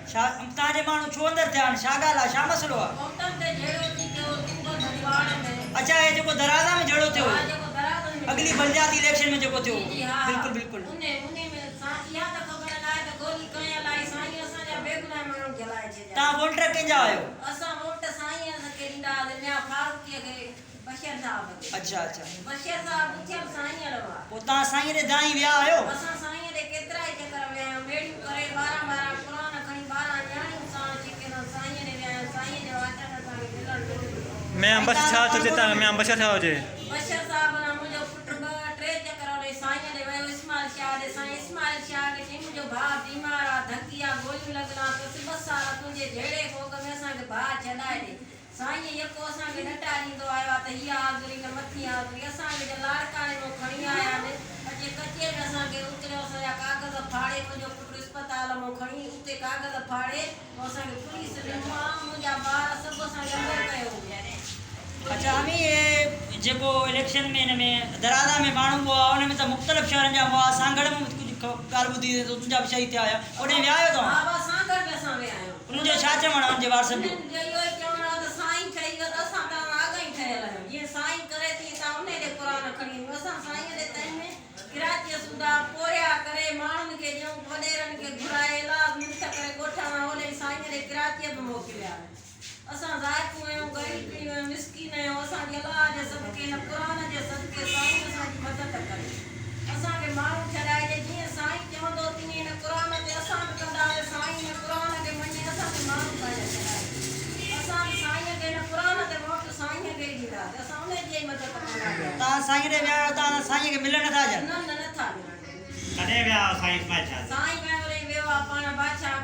ताजे मानू छो अंदर थे छा गाल है छा मसलो है ओटम ते जेड़ो थी के तुंगो धनवाड़ में अच्छा ये जो दराजा में जड़ो थियो हां जो दराजा में अगली पंचायती इलेक्शन में जो थियो बिल्कुल बिल्कुल उने में या तो खबर लाए तो गोली कया लाई साईं असा जा बेगुना मानू जलाए छे ता वोटर के जा आयो असा वोट साईं असा के ॾींदा ने फारूकी के बशर साहब अच्छा अच्छा बशर साहब उठिया साईं रवा ओ ता साईं रे दाई विया आयो असा साईं रे केतरा ही चक्कर में मेड़ी करे 12 कुरान खणी 12 न्याणी सा जेके ना साईं रे विया साईं जे वाटा ना साईं दिलर मैं बस छा चते ता मैं बस छा होजे बशर साहब ना मुजो पुट 2-3 चक्कर रे साईं रे वयो इस्माइल शाह रे साईं इस्माइल शाह के टी मुजो भा बीमार आ धकिया गोली लगना तो बस सारा तुझे जेड़े होग में असा के भा छडाए दे साईं यको असा के नटा दींदो आयो त हिया आगरी न मथी आगरी असा के लाड़काने नो खणी आया ने अजे कचे में असा के उतरे असा कागज फाड़े मुजो पुट अस्पताल में खणी उते कागज फाड़े असा के पुलिस ने मुजा बार सब असा के अंदर कयो अच्छा हमी ये जेको इलेक्शन में में दराजा में मानू हुआ उन में तो मुख्तलिफ शहरन जा हुआ सांगड़ में कुछ गाल बुधी तो तुझा भी सही थे आया ओने व्यायो तो हां बस सांगड़ में असा वे आयो उनजे छा चवण उनजे वारस में जो यो चवण तो साईं ठई तो असा ता आगे ठयल है ये साईं करे थी ता उने रे कुरान खणी असा साईं रे तई में गिराची सुदा पोरिया करे मानन के जो वडेरन के घुराए लाभ मिलत करे गोठा में ओले साईं रे गिराची में मोकलिया असा जायकू आयो गरीब मिस्किन आयो असा के इलाज सबके न कुरान जे सदके साईं असा की मदद करे असा के मारू छड़ाए जे जी साईं चवंदो तीने न कुरान ते असा कंदा साईं ने कुरान के मने असा के मारू पाया छड़ाए असा साईं के न कुरान ते वोट साईं के दीदा असा उने जे मदद कंदा ता साईं रे व्यायो ता साईं के मिलन था जा न न न था कदे व्या साईं में छा साईं में रे वेवा पाण बादशाह